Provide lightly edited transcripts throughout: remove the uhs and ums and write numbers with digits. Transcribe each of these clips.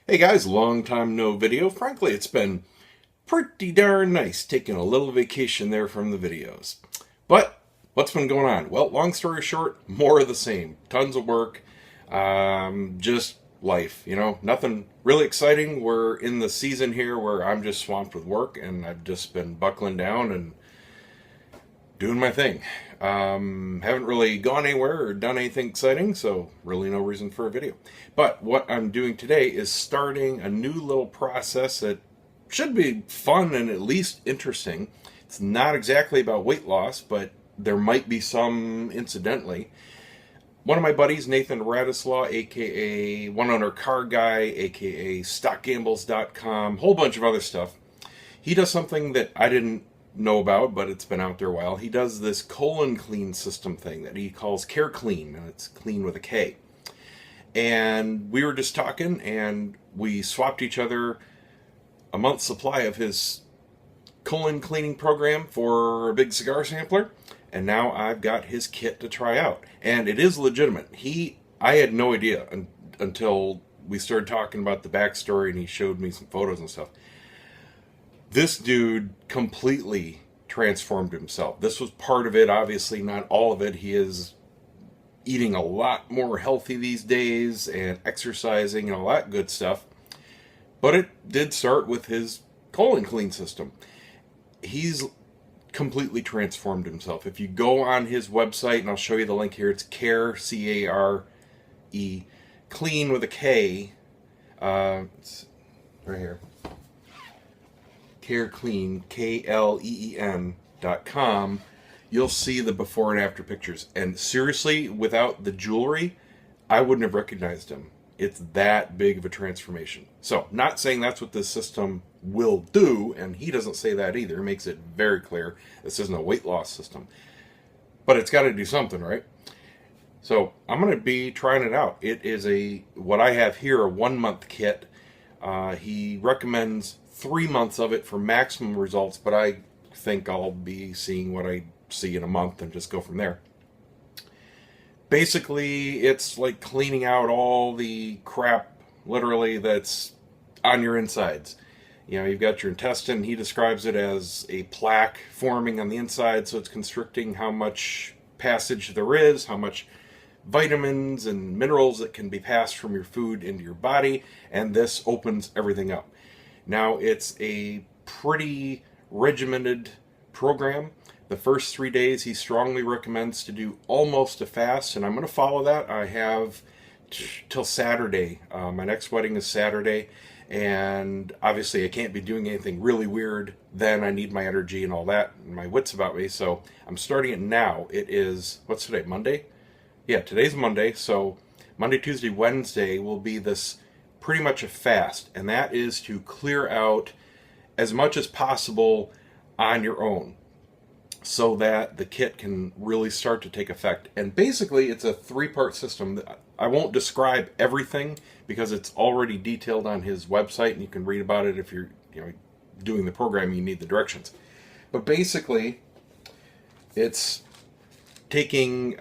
Hey guys, long time no video. Frankly, it's been pretty darn nice taking a little vacation there from the videos. But what's been going on? Well, long story short, more of the same. Tons of work, just life, nothing really exciting. We're in the season here where I'm just swamped with work and I've just been buckling down and doing my thing. Haven't really gone anywhere or done anything exciting, so really no reason for a video. But what I'm doing today is starting a new little process that should be fun and at least interesting. It's not exactly about weight loss, but there might be some incidentally. One of my buddies, Nathan Radislaw, aka One Owner Car Guy, aka StockGambles.com, whole bunch of other stuff. He does something that I didn't know about, but it's been out there a while. He does this colon clean system thing that he calls CareKleen, and it's clean with a K. And we were just talking, and we swapped each other a month's supply of his colon cleaning program for a big cigar sampler, and now I've got his kit to try out. And it is legitimate. I had no idea until we started talking about the backstory, and he showed me some photos and stuff. This dude completely transformed himself. This was part of it, obviously not all of it. He is eating a lot more healthy these days and exercising and all that good stuff. But it did start with his colon clean system. He's completely transformed himself. If you go on his website, and I'll show you the link here, it's Care, C-A-R-E, clean with a K. It's right here. CareKleen, KLEEN.com, you'll see the before and after pictures. And seriously, without the jewelry, I wouldn't have recognized him. It's that big of a transformation. So, not saying that's what this system will do, and he doesn't say that either. He makes it very clear this isn't a weight loss system. But it's got to do something, right? So, I'm going to be trying it out. It is what I have here, a 1-month kit. He recommends 3 months of it for maximum results, but I think I'll be seeing what I see in a month and just go from there. Basically, it's like cleaning out all the crap, literally, that's on your insides. You've got your intestine. He describes it as a plaque forming on the inside, so it's constricting how much passage there is, how much vitamins and minerals that can be passed from your food into your body, and this opens everything up. Now, it's a pretty regimented program. The first 3 days, he strongly recommends to do almost a fast, and I'm going to follow that. I have till Saturday. My next wedding is Saturday, and obviously I can't be doing anything really weird then. I need my energy and all that, and my wits about me, so I'm starting it now. It is, what's today, Monday? Yeah, today's Monday, so Monday, Tuesday, Wednesday will be this pretty much a fast, and that is to clear out as much as possible on your own so that the kit can really start to take effect. And basically, it's a 3-part system. I won't describe everything because it's already detailed on his website, and you can read about it if you're doing the program. You need the directions. But basically, it's taking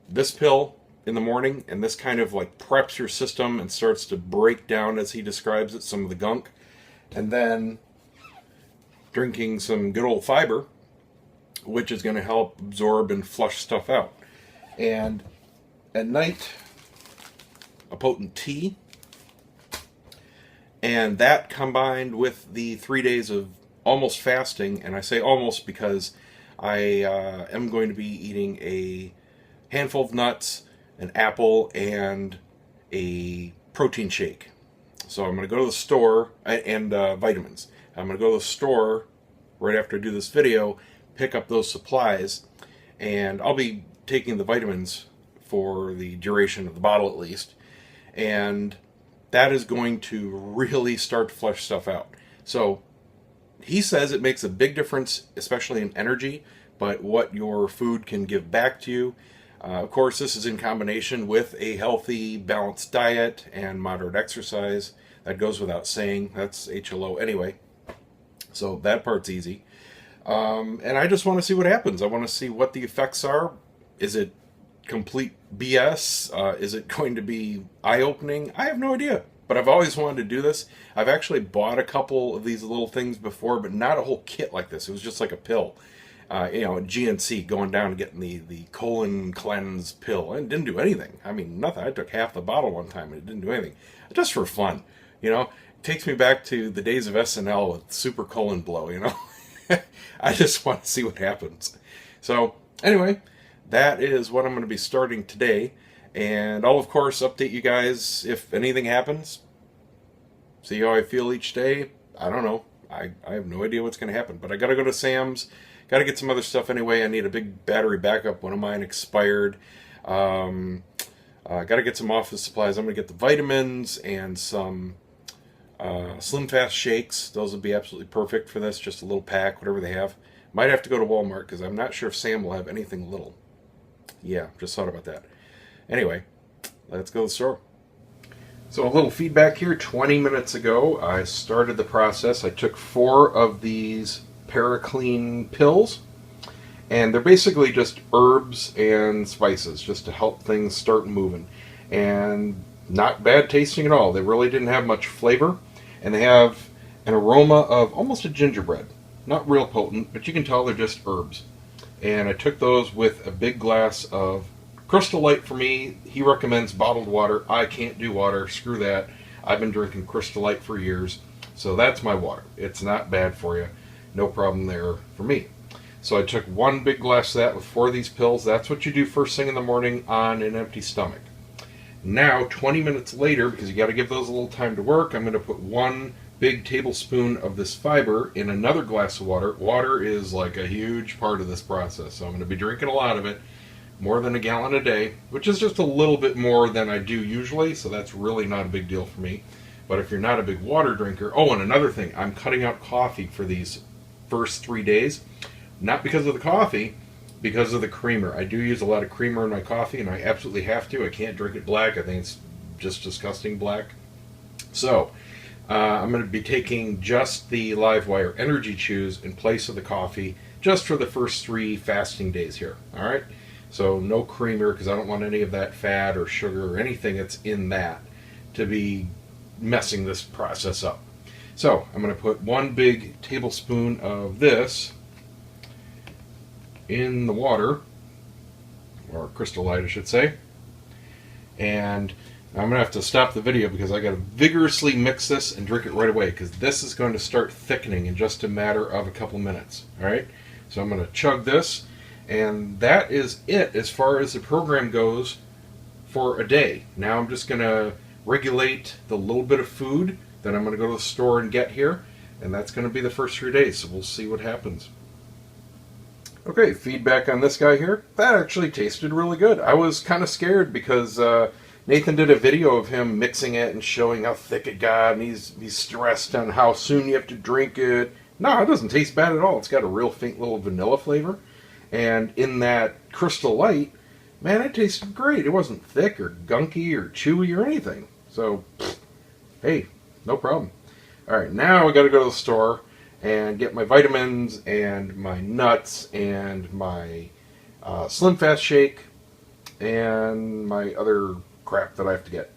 this pill in the morning, and this kind of like preps your system and starts to break down, as he describes it, some of the gunk. And then drinking some good old fiber, which is going to help absorb and flush stuff out. And at night, a potent tea. And that combined with the 3 days of almost fasting, and I say almost because I am going to be eating a handful of nuts, an apple, and a protein shake. So I'm going to go to the store, and vitamins. I'm going to go to the store right after I do this video, pick up those supplies, and I'll be taking the vitamins for the duration of the bottle at least. And that is going to really start to flush stuff out. So he says it makes a big difference, especially in energy, but what your food can give back to you. Of course, this is in combination with a healthy, balanced diet and moderate exercise. That goes without saying. That's HLO anyway. So that part's easy. And I just want to see what happens. I want to see what the effects are. Is it complete BS? Is it going to be eye-opening? I have no idea. But I've always wanted to do this. I've actually bought a couple of these little things before, but not a whole kit like this. It was just like a pill. GNC, going down and getting the colon cleanse pill. And it didn't do anything. I mean, nothing. I took half the bottle one time and it didn't do anything. Just for fun, It takes me back to the days of SNL with Super Colon Blow, I just want to see what happens. So, anyway, that is what I'm going to be starting today. And I'll, of course, update you guys if anything happens. See how I feel each day. I don't know. I have no idea what's going to happen. But I got to go to Sam's. Got to get some other stuff anyway. I need a big battery backup. One of mine expired. Got to get some office supplies. I'm going to get the vitamins and some Slim Fast shakes. Those would be absolutely perfect for this. Just a little pack, whatever they have. Might have to go to Walmart because I'm not sure if Sam will have anything little. Yeah, just thought about that. Anyway, let's go to the store. So a little feedback here. 20 minutes ago, I started the process. I took 4 of these CareKleen pills, and they're basically just herbs and spices just to help things start moving. And not bad tasting at all. They really didn't have much flavor, and they have an aroma of almost a gingerbread. Not real potent, but you can tell they're just herbs. And I took those with a big glass of Crystal Light. For me, he recommends bottled water. I can't do water. Screw that. I've been drinking Crystal Light for years, so that's my water. It's not bad for you. No problem there for me. So I took 1 big glass of that with 4 of these pills. That's what you do first thing in the morning on an empty stomach. Now, 20 minutes later, because you got to give those a little time to work, I'm going to put 1 big tablespoon of this fiber in another glass of water. Water is like a huge part of this process, so I'm going to be drinking a lot of it. More than a gallon a day, which is just a little bit more than I do usually, so that's really not a big deal for me. But if you're not a big water drinker... Oh, and another thing, I'm cutting out coffee for these first 3 days. Not because of the coffee, because of the creamer. I do use a lot of creamer in my coffee, and I absolutely have to. I can't drink it black. I think it's just disgusting black. So, I'm going to be taking just the Livewire Energy Chews in place of the coffee, just for the first 3 fasting days here. All right? So no creamer, because I don't want any of that fat or sugar or anything that's in that to be messing this process up. So I'm going to put 1 big tablespoon of this in the water, or Crystal Light I should say, and I'm going to have to stop the video because I got to vigorously mix this and drink it right away, because this is going to start thickening in just a matter of a couple minutes. Alright, so I'm going to chug this. And that is it as far as the program goes for a day. Now I'm just going to regulate the little bit of food that I'm going to go to the store and get here. And that's going to be the first 3 days, so we'll see what happens. Okay, feedback on this guy here. That actually tasted really good. I was kind of scared because Nathan did a video of him mixing it and showing how thick it got. And he's stressed on how soon you have to drink it. No, it doesn't taste bad at all. It's got a real faint little vanilla flavor. And in that Crystal Light, man, it tasted great. It wasn't thick or gunky or chewy or anything. So, hey, no problem. All right, now I got to go to the store and get my vitamins and my nuts and my Slim Fast shake and my other crap that I have to get.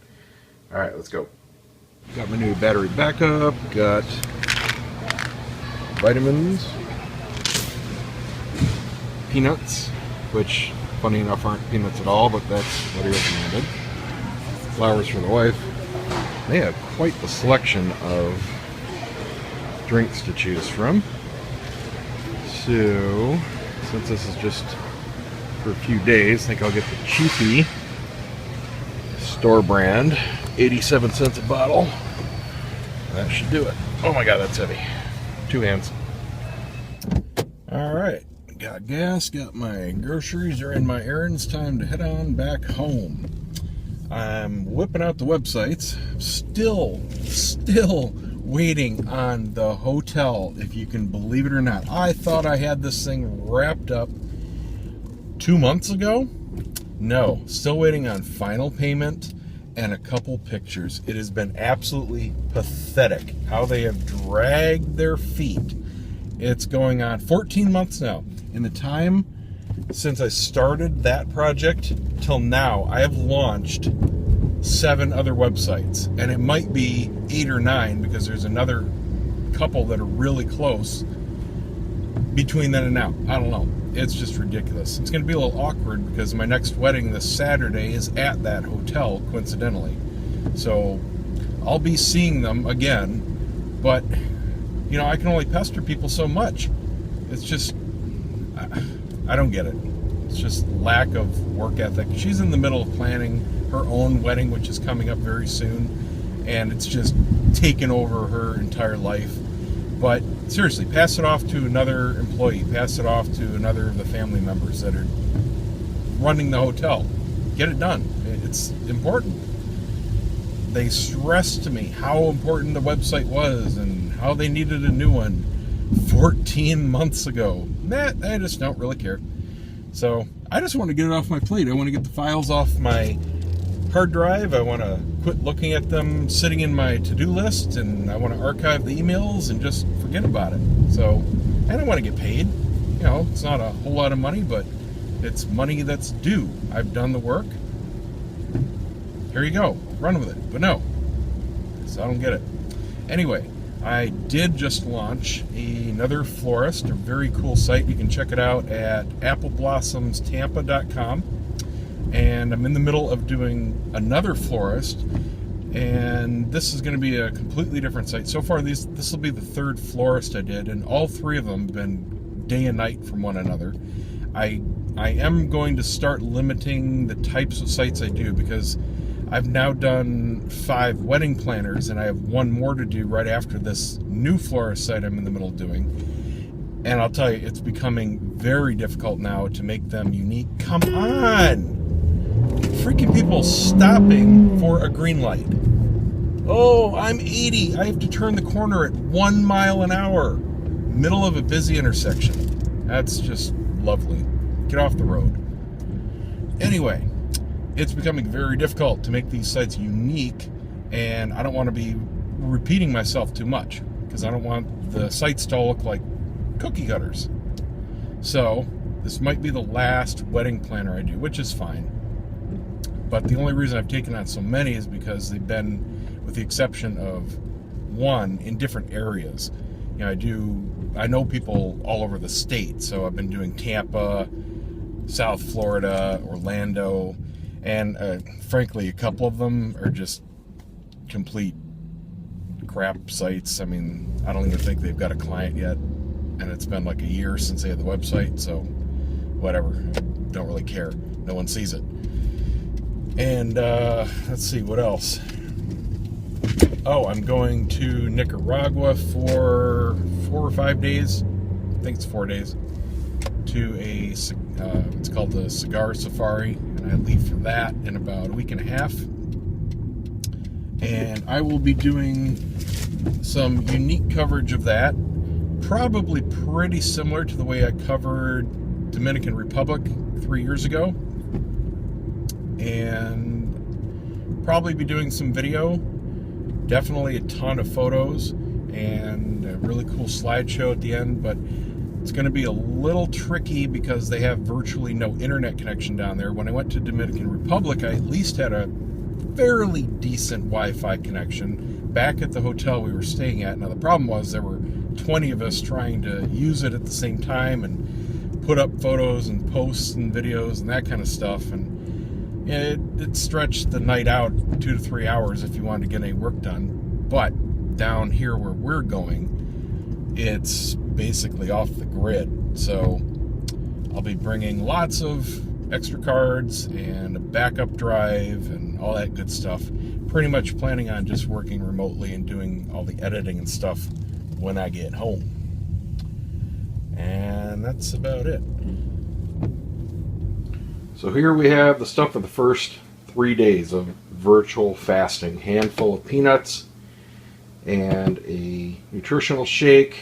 All right, let's go. Got my new battery backup. Got vitamins. Peanuts, which funny enough aren't peanuts at all, but that's what he recommended. Flowers for the wife. They have quite the selection of drinks to choose from. So, since this is just for a few days, I think I'll get the cheapy store brand, 87 cents a bottle. That should do it. Oh my god, that's heavy. 2 hands. Alright. Got gas, got my groceries, are in my errands, time to head on back home. I'm whipping out the websites. Still waiting on the hotel, if you can believe it or not. I thought I had this thing wrapped up 2 months ago. No, still waiting on final payment and a couple pictures. It has been absolutely pathetic how they have dragged their feet. It's going on 14 months now. In the time since I started that project till now, I have launched 7 other websites, and it might be 8 or 9 because there's another couple that are really close between then and now. I don't know. It's just ridiculous. It's going to be a little awkward because my next wedding this Saturday is at that hotel, coincidentally. So I'll be seeing them again, but I can only pester people so much. It's just, I don't get it. It's just lack of work ethic. She's in the middle of planning her own wedding, which is coming up very soon, and it's just taken over her entire life. But seriously, pass it off to another employee. Pass it off to another of the family members that are running the hotel. Get it done. It's important. They stressed to me how important the website was and how they needed a new one 14 months ago. I just don't really care. So I just want to get it off my plate. I want to get the files off my hard drive. I want to quit looking at them sitting in my to-do list, and I want to archive the emails and just forget about it. So I don't want to get paid. It's not a whole lot of money, but it's money that's due. I've done the work. Here you go. Run with it. But no. So I don't get it. Anyway, I did just launch another florist, a very cool site. You can check it out at appleblossoms.tampa.com. And I'm in the middle of doing another florist, and this is going to be a completely different site. So far, this will be the 3rd florist I did, and all 3 of them have been day and night from one another. I am going to start limiting the types of sites I do, because I've now done 5 wedding planners, and I have 1 more to do right after this new florist site I'm in the middle of doing. And I'll tell you, it's becoming very difficult now to make them unique. Come on! Freaking people stopping for a green light. Oh, I'm 80. I have to turn the corner at 1 mile an hour. Middle of a busy intersection. That's just lovely. Get off the road. Anyway, it's becoming very difficult to make these sites unique, and I don't want to be repeating myself too much because I don't want the sites to all look like cookie cutters. So this might be the last wedding planner I do, which is fine. But the only reason I've taken on so many is because they've been, with the exception of 1, in different areas. I know people all over the state, so I've been doing Tampa, South Florida, Orlando, and frankly, a couple of them are just complete crap sites. I mean, I don't even think they've got a client yet, and it's been like a year since they had the website, so whatever. Don't really care. No one sees it. And let's see, what else? Oh, I'm going to Nicaragua for 4 or 5 days. I think it's 4 days. To it's called the Cigar Safari, and I leave for that in about a week and a half. And I will be doing some unique coverage of that, probably pretty similar to the way I covered Dominican Republic 3 years ago. And probably be doing some video, definitely a ton of photos, and a really cool slideshow at the end. But it's going to be a little tricky because they have virtually no internet connection down there. When I went to Dominican Republic, I at least had a fairly decent Wi-Fi connection back at the hotel we were staying at. Now the problem was there were 20 of us trying to use it at the same time and put up photos and posts and videos and that kind of stuff, and it stretched the night out 2 to 3 hours if you wanted to get any work done. But down here where we're going, it's basically off the grid. So I'll be bringing lots of extra cards and a backup drive and all that good stuff. Pretty much planning on just working remotely and doing all the editing and stuff when I get home. And that's about it. So here we have the stuff for the first 3 days of virtual fasting. Handful of peanuts and a nutritional shake.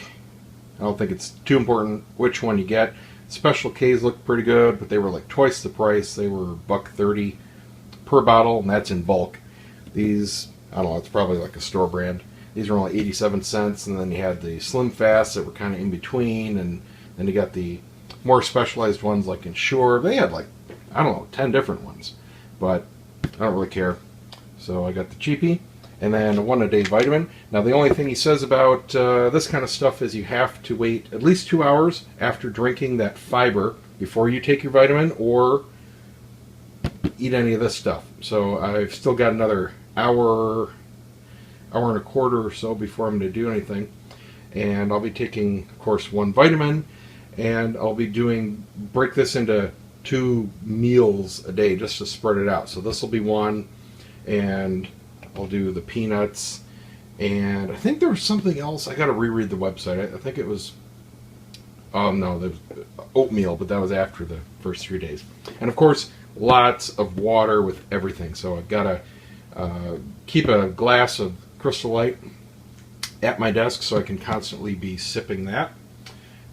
I don't think it's too important which one you get. Special K's look pretty good, but they were like twice the price. They were $1.30 per bottle, and that's in bulk. These, I don't know, it's probably like a store brand. These are only 87 cents, and then you had the Slim Fasts that were kind of in between, and then you got the more specialized ones like Ensure. They had like, I don't know, 10 different ones, but I don't really care. So I got the cheapie, and then a 1-a-day vitamin. Now the only thing he says about this kind of stuff is you have to wait at least 2 hours after drinking that fiber before you take your vitamin or eat any of this stuff. So I've still got another hour and a quarter or so before I'm going to do anything. And I'll be taking, of course, 1 vitamin, and I'll be break this into 2 meals a day just to spread it out. So this will be 1, and I'll do the peanuts, and I think there was something else. I got to reread the website. I think it was, oh no, there was oatmeal, but that was after the first 3 days. And of course, lots of water with everything. So I've got to keep a glass of Crystal Light at my desk so I can constantly be sipping that,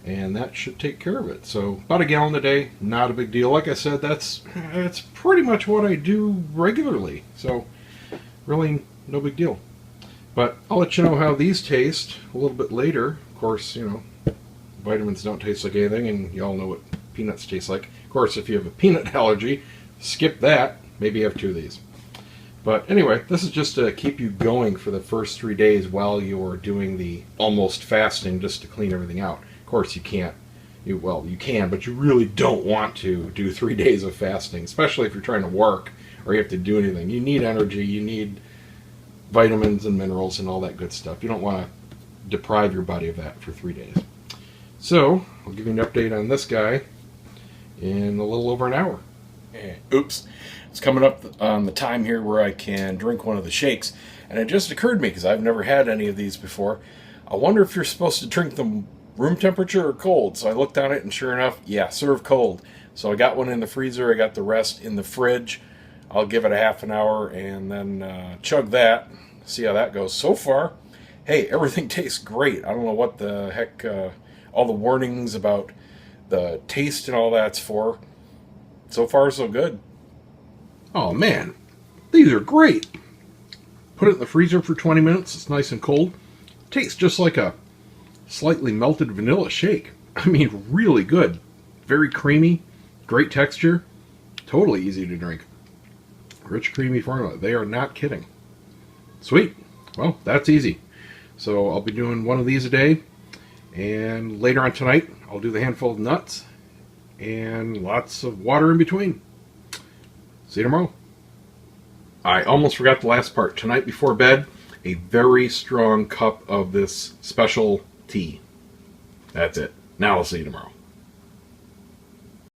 and that should take care of it. So about a gallon a day, not a big deal. Like I said, that's pretty much what I do regularly, so really no big deal. But I'll let you know how these taste a little bit later. Of course, you know, vitamins don't taste like anything, and you all know what peanuts taste like. Of course, if you have a peanut allergy, skip that. Maybe have 2 of these. But anyway, this is just to keep you going for the first 3 days while you're doing the almost fasting, just to clean everything out. Of course, you can't. You can, but you really don't want to do 3 days of fasting, especially if you're trying to work or you have to do anything. You need energy, you need vitamins and minerals and all that good stuff. You don't want to deprive your body of that for 3 days. So, I'll give you an update on this guy in a little over an hour. Oops. It's coming up on the time here where I can drink one of the shakes. And it just occurred to me, because I've never had any of these before, I wonder if you're supposed to drink them room temperature or cold. So I looked on it, and sure enough, yeah, serve cold. So I got one in the freezer. I got the rest in the fridge. I'll give it a half an hour and then chug that, see how that goes. So far, hey, everything tastes great. I don't know what the heck all the warnings about the taste and all that's for. So far, so good. Oh man, these are great. Put it in the freezer for 20 minutes. It's nice and cold. Tastes just like a slightly melted vanilla shake. I mean, really good. Very creamy, great texture, totally easy to drink. Rich, creamy formula. They are not kidding. Sweet. Well, that's easy. So I'll be doing 1 of these a day, and later on tonight I'll do the handful of nuts and lots of water in between. See you tomorrow. I almost forgot the last part. Tonight before bed, a very strong cup of this special tea. That's it. Now I'll see you tomorrow.